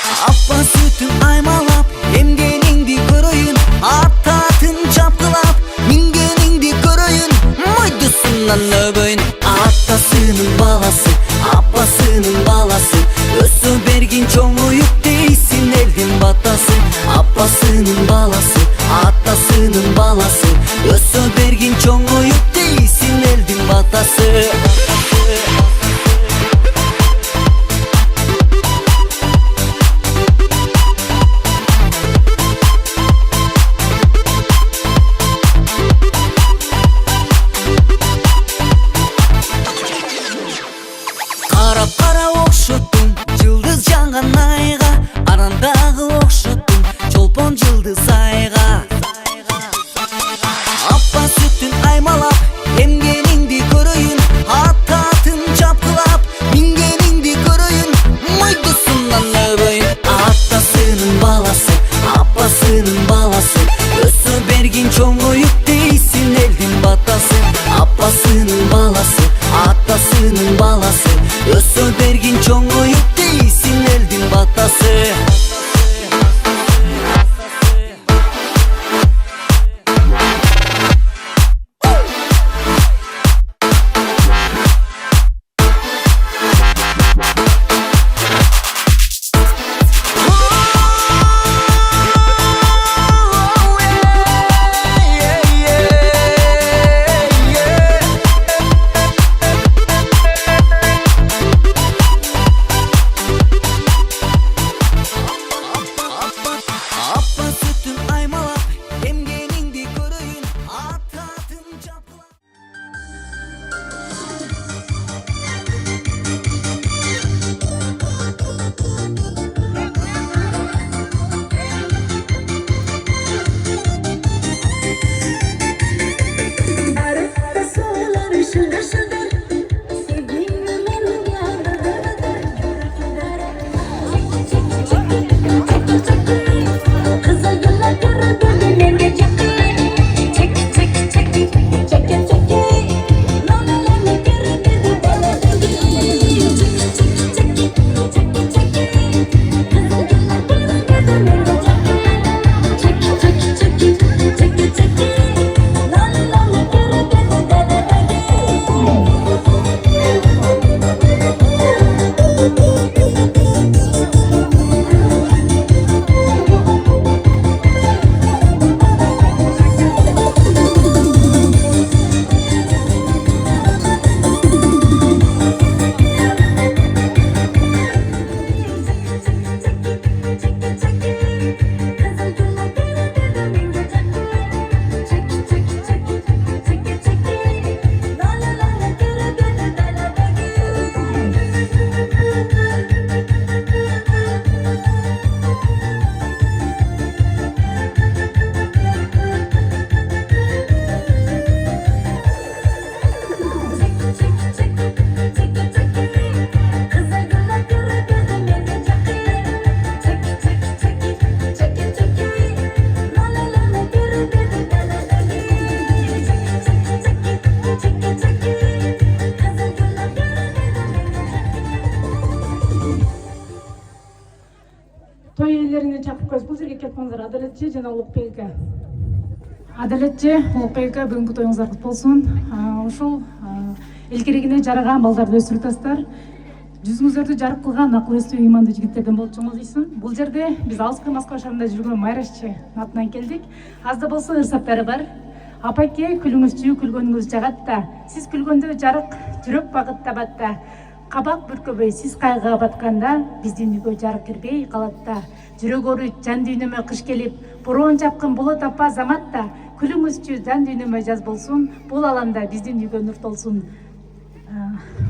Appa sütün aymalap emgeningdi көрөйүн, аттатын чапкылап мингенingdi көрөйүн, мойдусунан өбөйүн. Атасынын баласы, апасынын баласы, өсө бергин чоңоюп дейсин элдин батасы. Апасынын баласы, атасынын баласы, өсө бергин чоңоюп дейсин элдин батасы. Кара окшоттум жылдыз жаңган айга, арандагы окшоттум чолпон жылдыз айга. Апа сүттүн аймалап эмгениңди көрөйүн, аттатын чапкылап мингениңди көрөйүн, мойдусунан өбөйүн. Атасынын баласы, апасынын баласы, өсө бергин чоңоюп дейсин элдин батасы. Апасынын баласы, атасынын баласы, өсө бергин чоңоюп дейсин элдин батасы. Той иелеріне чакырып коебуз. Бул жерге келип калыңыздар. Адалетчи жана Улукбек эке. Адалетчи, Улукбек эке, бүгүнкү тоюңуздар куту болсун. Ушул эл керегине жараган балдарды өсүрүп атасыздар. Жүзүңүздөрдү жарык кылган акыл эстүү ыймандуу жигиттерден болуп чоңойсуң. Бул жерде биз алыскы Москва шаарында жүргөн майрашчы атынан келдик. Аз да болсо ырсаптары бар. Апаке, күлүңүзчү, күлгөнүңүз жагат да. Сиз күлгөндө жарык жүрөк багыт табат да. Кабак бүркөбөй сиз кайгыга батканда, биздин үйгө жарык кирбей калат да. Жүрөк ооруйт жан дүйнөмө кыш келип, бороон чапкын болот апа замат да. Күлүңүзчү жан дүйнөмө жаз болсун, бул аламда биздин үйгө нур толсун.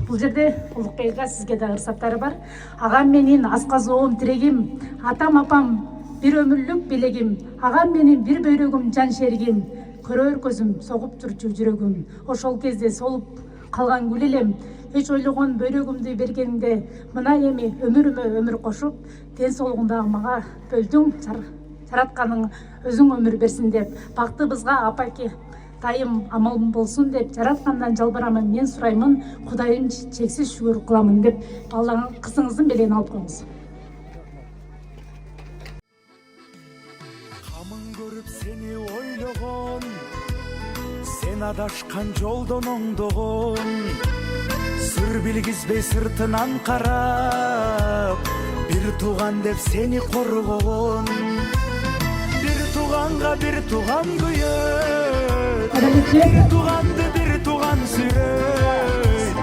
Бул жерде Улукбек сизге да ырсаптары бар. Агам менин асказоом тирегим, атам апам бир өмүрлүк белегим, агам менин бир бөйрөгүм жан шеригим, көрөр көзүм согуп турчу жүрөгүм. Ошол кезде солуп калган гүл элем, эч ойлогон бөйрөгүмдү бергенде, мына эми өмүрүмө өмүр кошуп, ден соолугундагы мага бөлдүң, жаратканың өзүң өмүр берсин деп, бактыбызга апаке тайым амал болсун деп, жараткандан жалбарамын мен сураймын, Кудайым чексиз шүгүр кыламын деп, балаңыз кызыңыздын белегин алып коюңуз. Алтын адашкан жолдон оңдогон, сыр билгизбей сыртынан карап, бир туган деп сени коргогон. Бир туганга бир туган күйөт, бир туганды бир туган сүйрөйт.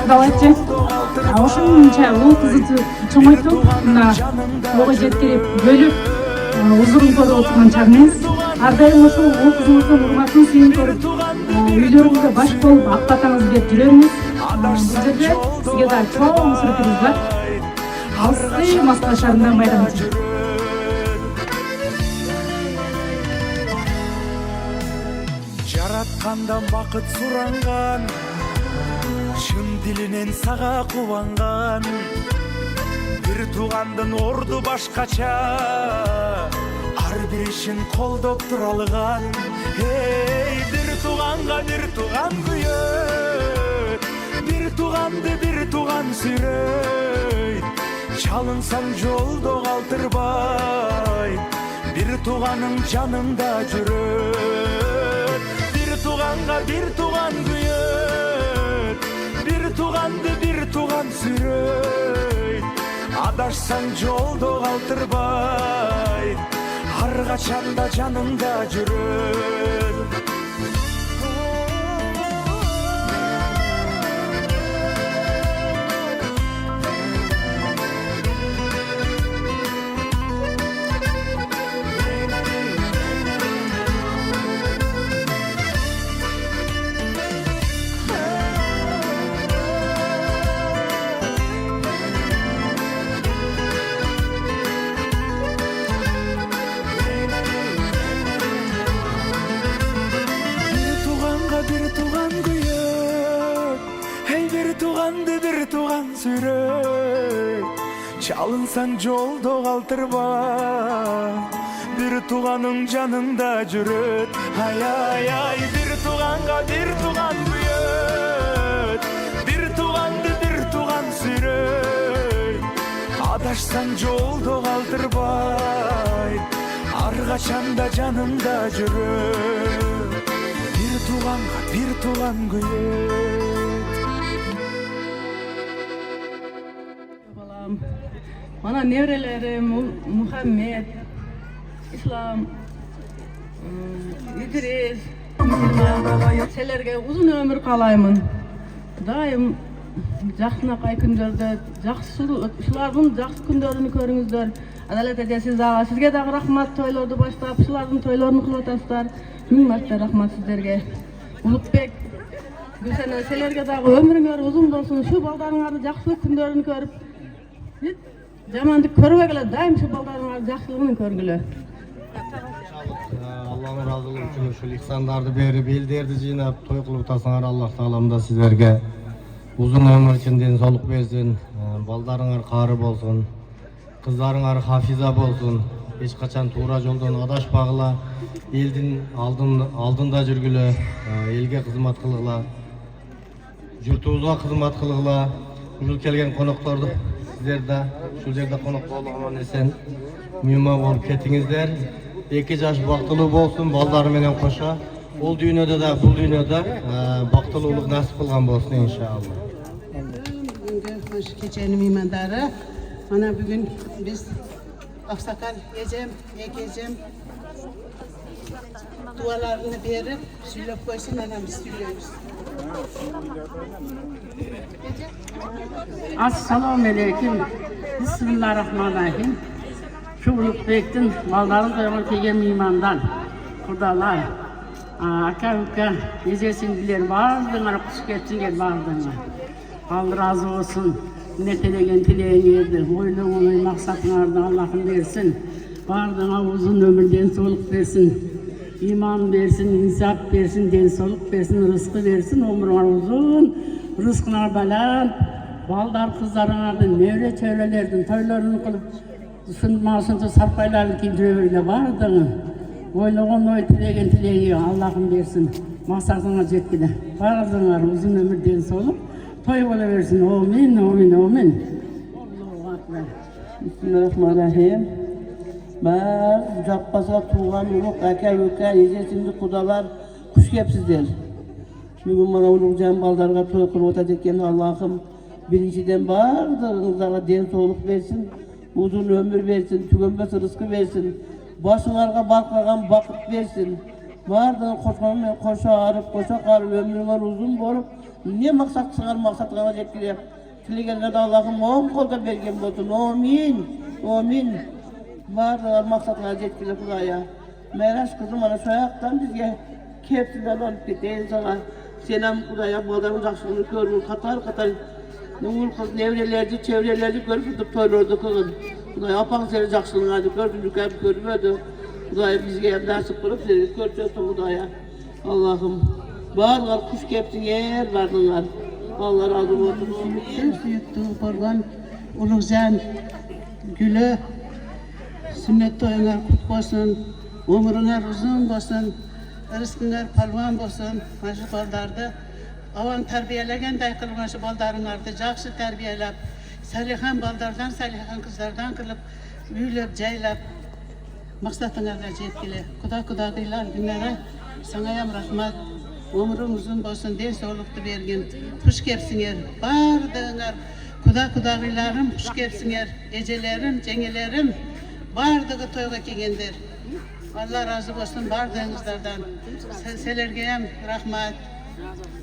Давайте. А ошонча ул кызды чоңойтуп, мына ого жеткирип бөлүп, узурун көрүп отурган чак эмес. Ар дайым ошол ул кызыңыздын урматын сүйүн көрүп, үйлөрүңүздө баш болуп ак батаңызды берип жүрөңүз. Бул жерде сизге да чоң сюрприз бар. Ал сизди Москва шаарынан байрам этет. Жараткандан бакыт суранган, чын дилинен сага кубанган. Бир тугандын орду башкача, ар бир ишин колдоп тура алган. Бир туганга бир туган күйөт, бир туганды бир туган сүйрөйт. Чалынсаң жолдо калтырбай, бир туганың жанында жүрөт. Бир туганга бир туган күйөт, бир туганды бир туган сүйрөйт. Адашсаң жолдо калтырбай, ар качанда жаныңда жүрөт. Bir tugan süröy, çalınsan joldo kалтырба, bir tuganın janında жүрөт. Ay ay ay, bir tuganga bir tugan büyöt, bir tugandı bir tugan süröy. Adaşsan joldo kалтырбай, ар качанда жанында жүрөт. Bir tuganga bir tugan büyöt. Mana nevrelerim Muhammed, İslam, İdris, selerge uzun ömür kalayımın. Daim жақсынакай күндөрдө ушулардын жакшы күндөрүн көрүңүздөр. Адалет этесиз ага. Сизге дагы рахмат, тойлорду баштап, ушулардын тойлорун кылып атасыздар. Миң марта рахмат сиздерге. Улукбек, Гүлсена, силерге дагы өмүрүңөр узун болсун. Ушу балдарыңарды жакшылык күндөрүн көрүп, жамандык көрбөгүлө, дайым ушу балдарыңардын жакшылыгын көргүлө. Allah'ın razılığı için şu ihsanlardı berip, elderdi jıynap, toy kılıp tasаңар Allah sağlamda sizlerge uzun ömür için densoluk bersin, baldarыңар kары bolsun, kızlarыңар hafiza bolsun, hiç kaçan tuğra joldan adaşpagıla, eldin aldında жүргүлө, elge kızmat kılıgıla, jurtubuzga kızmat kılıgıla, ушул келген konoqtordu sizlerde, şu жерде konoq болуп аман эсен, мүймө болуп кетиңиздер. 2 жаш бактылуу болсун, балдары менен кошо. Ол дүйнөдө да, бул дүйнөдө бактылуулук насип кылган болсун иншалла. Бүгүнкү хош кеченин меймандары, mana бүгүн биз Аксакал эжем, экежем дуаларını берип, сүйлөп койсун, анан биз сүйлөйбүз. Assalamu alaikum. Bismillahirrahmanirrahim. Ulukbek'tin balların toyuna kelgen meymandan, kudalar, aka uka, ejesindiler bardığına kuş ketsinler bardığına. Allah razı olsun. Ne tilegen tileğin yerdi. Oyluğunu maksatlarını Allah'ın versin. Bardığına uzun ömürden soluk versin. İman versin, insaf versin, den soluk versin, rızkı versin. Ömrüne uzun, rızkına balan. Baldar kızlarınardın, nevre çörelerden, toylarını kılıp, Şunmasınca sarpaylarını kimdiriyle bardığını, oyluğun oy tilegen tileği Allah'ın versin, maksatına jetkile. Bardığınar uzun ömürden solup, toy ola versin. Amin, amin, amin. Allahu akbar. Bismillahirrahmanirrahim. Ben Cappasa tuğan uluk aka yuka ejesindi kudalar kuş kepsizler. Bugün bana ulugcan baldarga toy kılıp otacak Allah'ım birinciden bardığınızlara den soğuluk versin, uzun ömür versin, tükenmez rızkı versin, başınlarga balkagan bakıp versin. Bardığın koşmanın koşa ağrıp, koşa karıp, ömründen uzun bolup, ne maksat sığar maksat kana jetkilep. Tilegenlerde Allah'ım oğum kolda bergen bolsun, amin, amin. Bardığın maksatına jetkilep Kudaya. Meyraş kızım bana soyaktan bizge kepsinden alıp gittiğin sana. Senem Kudaya baldarın jakşılığını görür, katar. Nungul kız nevrelerdi, çevrelerdi görüp toylordu kızım. Kudaya apan seni jakşılığını alıp gördük hep görmedi. Kudaya bizge hem nasip kılıp seni görüyorsun Kudaya. Allah'ım bağırlar kuş kepsin yer vardınlar. Allah razı olsun. Büyüktüğü korban ulugcan gülü sünnet toyuңar kut bolsun, ömrüңer uzun bolsun, rızkıңar palvan bolsun. Maşı baldardı avan terbiyelegендей kılgan şu baldarıңарды жақсы terbiyelep, salihan baldardan, salihan kızlardan kılıp, büyülep, jaylap, maksatыңarga jetkile. Kudagıylar günlere sanayam rahmat. Ömrün uzun bolsun, den soğuluktu bergin. Kuş kepsiңер, bardığıңar, kudagıylarım kuş kepsiңер, ecelerim, jengelerim, bardığı toyga kelgendir. Allah razı bolsun bardığınızlardan. Selergeyem rahmat.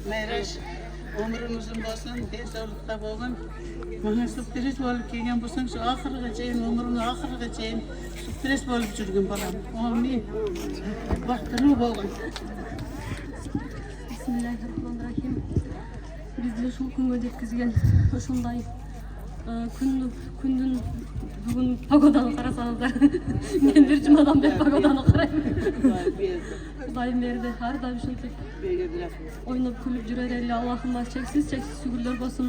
Meyraş, ömrün uzun bolsun, den soğulukta bolgun. Bana sürpriz bolup kelgen bolsun, şu ahırga çeyin, ömrüňe ahırga çeyin sürpriz bolup jürgün bolam. Amin. Baktırı bolgun. Bismillahirrahmanirrahim. Bizde şu күнгө жеткизген ушундай күндүн бүгүн погоданы карасаңыздар мен бир жумадан бери погоданы карайм. Кудайым берди, ар дайым ушинтип ойноп күлүп жүрөр эле. Аллахыма чексиз шүгүрлөр болсун.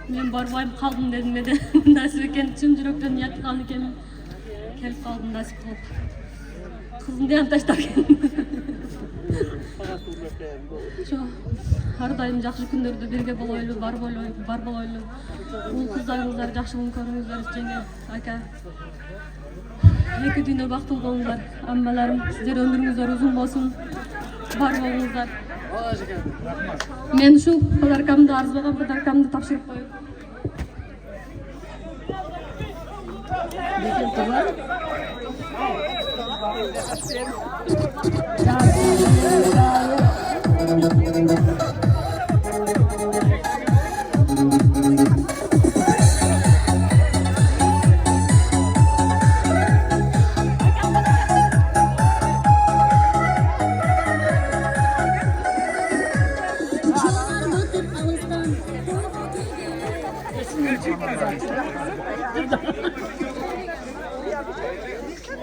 Мен барбайм калдым дедим эде. Насип экен, чын жүрөктөн ният кылган экенмин. Келип калдым насип кылып. Кызымды ям таштап экен. Ар дайым жакшы күндөрдө бирге болойлу, бар болойлу. Бул кыздарыңыздар жакшылыгын көрүңүздөр, жеңе, ака. Эки дүйнө бактылуу болуңуздар. Аммаларым, сиздер өмүрүңүздөр узун болсун. Бар болуңуздар. Мен ушул подаркамды, арзыбаган подаркамды тапшырып коюп.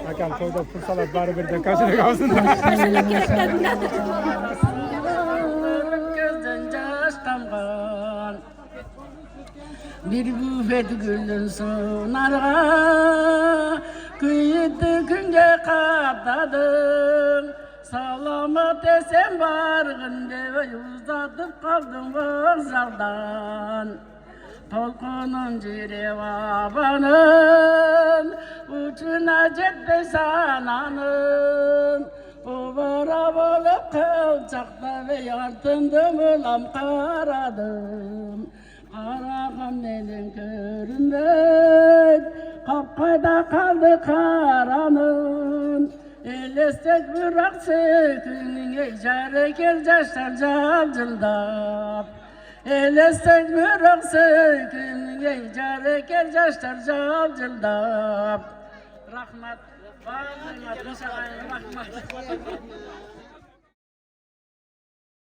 Hakan toyda fırsalar bari bir de kaçırık alsın. Gözden yaş damgan, bir büfet gülün sunarga, kıyıtı günge katladın. Salamat esen bargın deve uzatıp kaldım vokzaldan. Tolkunun cirevabanın, uçuna jetmey sananın. Ubara bolup kılçakta ve yartındım ulam karadım. Karagam menin köründen, kapkayda kaldı karanın. Elestek bırak sökünün, jare gel yaşlar cavcıldap. Elestek bırak sökünün, jare gel yaşlar cavcıldap. Rahmat, rahmat.